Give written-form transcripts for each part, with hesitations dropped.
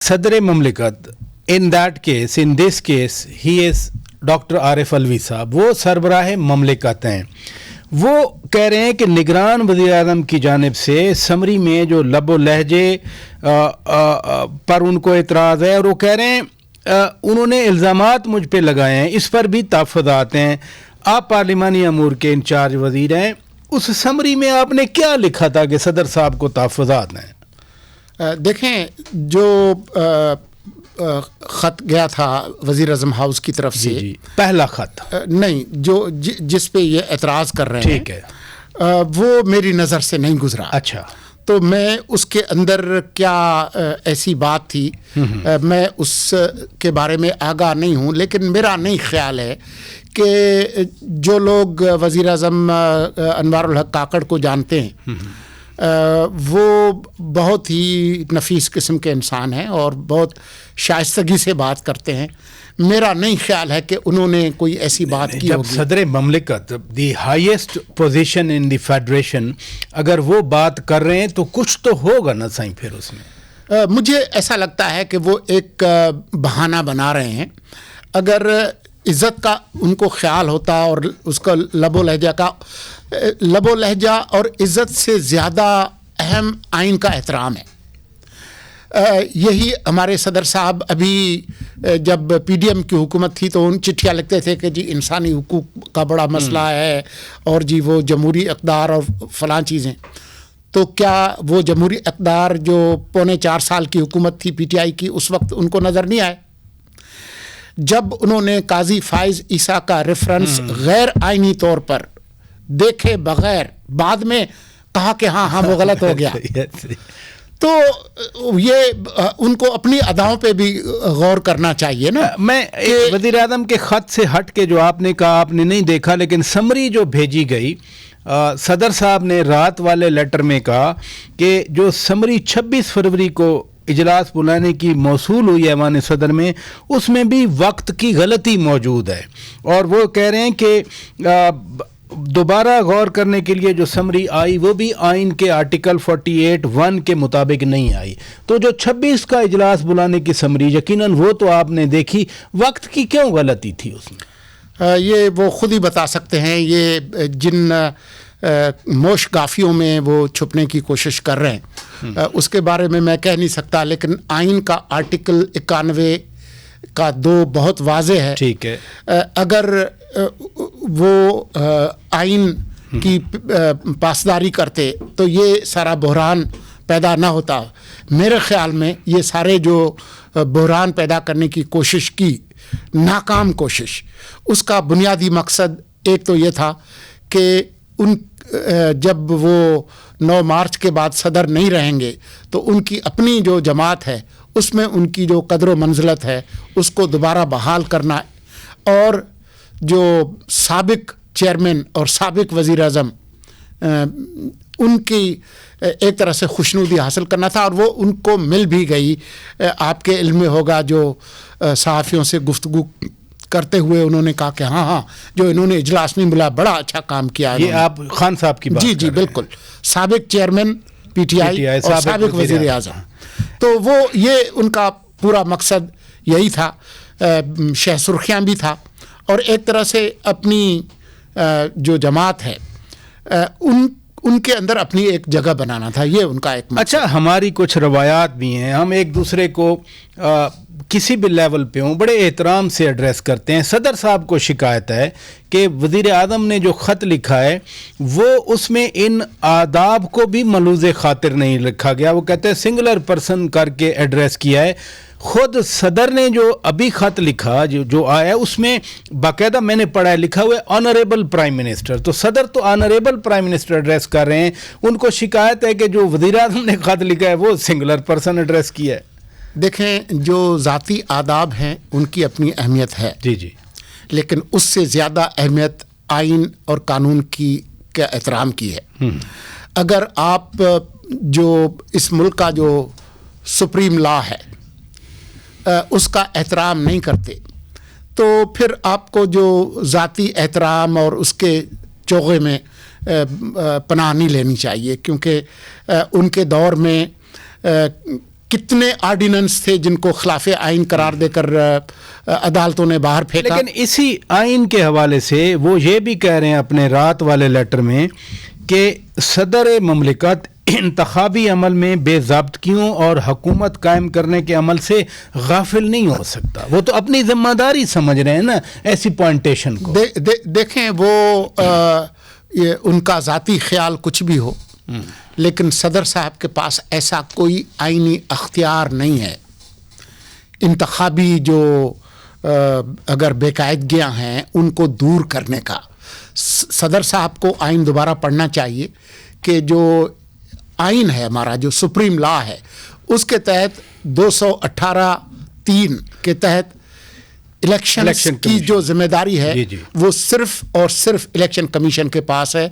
صدر مملکت in that case, in this case, he is doctor Arif Alvi sahab, وہ سربراہ مملکت ہیں. وہ کہہ رہے ہیں کہ نگران وزیر اعظم کی جانب سے سمری میں جو لب و لہجے پر ان کو اعتراض ہے، اور وہ کہہ رہے ہیں انہوں نے الزامات مجھ پہ لگائے ہیں، اس پر بھی تحفظات ہیں. آپ پارلیمانی امور کے انچارج وزیر ہیں، اس سمری میں آپ نے کیا لکھا تھا کہ صدر صاحب کو تحفظات ہیں؟ دیکھیں، جو خط گیا تھا وزیر اعظم ہاؤس کی طرف سے، جی پہلا خط نہیں، جو جس پہ یہ اعتراض کر رہے ہیں، ٹھیک ہے، وہ میری نظر سے نہیں گزرا. اچھا، تو میں اس کے اندر کیا ایسی بات تھی میں اس کے بارے میں آگاہ نہیں ہوں، لیکن میرا نہیں خیال ہے کہ جو لوگ وزیر اعظم انوار الحق کاکڑ کو جانتے ہیں وہ بہت ہی نفیس قسم کے انسان ہیں اور بہت شائستگی سے بات کرتے ہیں. میرا نہیں خیال ہے کہ انہوں نے کوئی ایسی بات کی جب ہوگی. صدر مملکت the highest position in the federation اگر وہ بات کر رہے ہیں تو کچھ تو ہوگا نا صحیح. پھر اس میں مجھے ایسا لگتا ہے کہ وہ ایک بہانہ بنا رہے ہیں. اگر عزت کا ان کو خیال ہوتا اور اس کا لب و لہجہ اور عزت سے زیادہ اہم آئین کا احترام ہے. یہی ہمارے صدر صاحب ابھی جب پی ڈی ایم کی حکومت تھی تو ان چٹھیاں لکھتے تھے کہ جی انسانی حقوق کا بڑا مسئلہ ہے اور جی وہ جمہوری اقدار اور فلاں چیزیں. تو کیا وہ جمہوری اقدار جو 4.25 سال کی حکومت تھی پی ٹی آئی کی اس وقت ان کو نظر نہیں آئے؟ جب انہوں نے قاضی فائز عیسیٰ کا ریفرنس غیر آئینی طور پر دیکھے بغیر بعد میں کہا کہ ہاں وہ غلط ہو گیا، تو یہ ان کو اپنی اداؤں پہ بھی غور کرنا چاہیے نا. میں وزیر اعظم کے خط سے ہٹ کے جو آپ نے کہا آپ نے نہیں دیکھا، لیکن سمری جو بھیجی گئی صدر صاحب نے رات والے لیٹر میں کہا کہ جو سمری 26 فروری کو اجلاس بلانے کی موصول ہوئی ہے ایوان صدر میں، اس میں بھی وقت کی غلطی موجود ہے، اور وہ کہہ رہے ہیں کہ دوبارہ غور کرنے کے لیے جو سمری آئی وہ بھی آئین کے آرٹیکل 48(1) کے مطابق نہیں آئی. تو جو 26 کا اجلاس بلانے کی سمری یقیناً وہ تو آپ نے دیکھی، وقت کی کیوں غلطی تھی اس میں؟ یہ وہ خود ہی بتا سکتے ہیں. یہ جن موش گافیوں میں وہ چھپنے کی کوشش کر رہے ہیں اس کے بارے میں کہہ نہیں سکتا، لیکن آئین کا آرٹیکل 91 کا 2 بہت واضح ہے. ٹھیک ہے، اگر وہ آئین کی پاسداری کرتے تو یہ سارا بحران پیدا نہ ہوتا. میرے خیال میں یہ سارے جو بحران پیدا کرنے کی کوشش کی، ناکام کوشش، اس کا بنیادی مقصد ایک تو یہ تھا کہ جب وہ 9 مارچ کے بعد صدر نہیں رہیں گے تو ان کی اپنی جو جماعت ہے اس میں ان کی جو قدر و منزلت ہے اس کو دوبارہ بحال کرنا، اور جو سابق چیئرمین اور سابق وزیر اعظم ان کی ایک طرح سے خوشنودی حاصل کرنا تھا، اور وہ ان کو مل بھی گئی. آپ کے علم میں ہوگا جو صحافیوں سے گفتگو کرتے ہوئے انہوں نے کہا کہ ہاں جو انہوں نے اجلاس نہیں بلایا بڑا اچھا کام کیا. یہ آپ خان صاحب کی بات جی بالکل، سابق چیئرمین پی ٹی آئی اور سابق وزیر اعظم. تو وہ یہ ان کا پورا مقصد یہی تھا. شہ سرخیاں بھی تھا، اور ایک طرح سے اپنی جو جماعت ہے ان کے اندر اپنی ایک جگہ بنانا تھا. یہ ان کا ایک مقصد. اچھا، ہماری کچھ روایات بھی ہیں، ہم ایک دوسرے کو کسی بھی لیول پہ ہوں بڑے احترام سے ایڈریس کرتے ہیں. صدر صاحب کو شکایت ہے کہ وزیر اعظم نے جو خط لکھا ہے وہ اس میں ان آداب کو بھی ملوز خاطر نہیں لکھا گیا. وہ کہتے ہیں سنگولر پرسن کر کے ایڈریس کیا ہے. خود صدر نے جو ابھی خط لکھا جو آیا ہے اس میں باقاعدہ میں نے پڑھا ہے، لکھا ہوا ہے آنریبل پرائم منسٹر. تو صدر تو آنریبل پرائم منسٹر ایڈریس کر رہے ہیں، ان کو شکایت ہے کہ جو وزیر اعظم نے خط لکھا ہے وہ سنگولر پرسن ایڈریس کیا ہے. دیکھیں، جو ذاتی آداب ہیں ان کی اپنی اہمیت ہے، جی، لیکن اس سے زیادہ اہمیت آئین اور قانون کی کے احترام کی ہے. اگر آپ جو اس ملک کا جو سپریم لا ہے اس کا احترام نہیں کرتے تو پھر آپ کو جو ذاتی احترام اور اس کے چوغے میں پناہ نہیں لینی چاہیے، کیونکہ ان کے دور میں کتنے آرڈیننس تھے جن کو خلاف آئین قرار دے کر عدالتوں نے باہر پھینکا. لیکن اسی آئین کے حوالے سے وہ یہ بھی کہہ رہے ہیں اپنے رات والے لیٹر میں کہ صدر مملکت انتخابی عمل میں بے ضابطگیوں اور حکومت قائم کرنے کے عمل سے غافل نہیں ہو سکتا. وہ تو اپنی ذمہ داری سمجھ رہے ہیں نا ایسی پوائنٹیشن کو. دیکھیں وہ ان کا ذاتی خیال کچھ بھی ہو، لیکن صدر صاحب کے پاس ایسا کوئی آئینی اختیار نہیں ہے. انتخابی جو اگر بے قاعدگیاں ہیں ان کو دور کرنے کا صدر صاحب کو آئین دوبارہ پڑھنا چاہیے کہ جو آئین ہے ہمارا، جو سپریم لا ہے، اس کے تحت 218(3) کے تحت الیکشن کی جو ذمہ داری ہے وہ صرف اور صرف الیکشن کمیشن کے پاس ہے.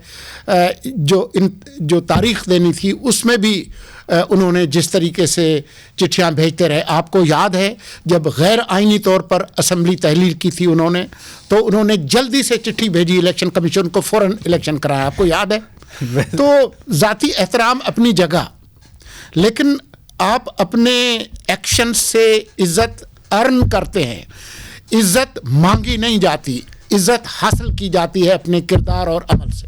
جو تاریخ دینی تھی اس میں بھی انہوں نے جس طریقے سے چٹھیاں بھیجتے رہے. آپ کو یاد ہے جب غیر آئینی طور پر اسمبلی تحلیل کی تھی تو انہوں نے جلدی سے چٹھی بھیجی الیکشن کمیشن کو، فوراً الیکشن کرایا. آپ کو یاد ہے؟ تو ذاتی احترام اپنی جگہ، لیکن آپ اپنے ایکشن سے عزت ارن کرتے ہیں. عزت مانگی نہیں جاتی، عزت حاصل کی جاتی ہے اپنے کردار اور عمل سے.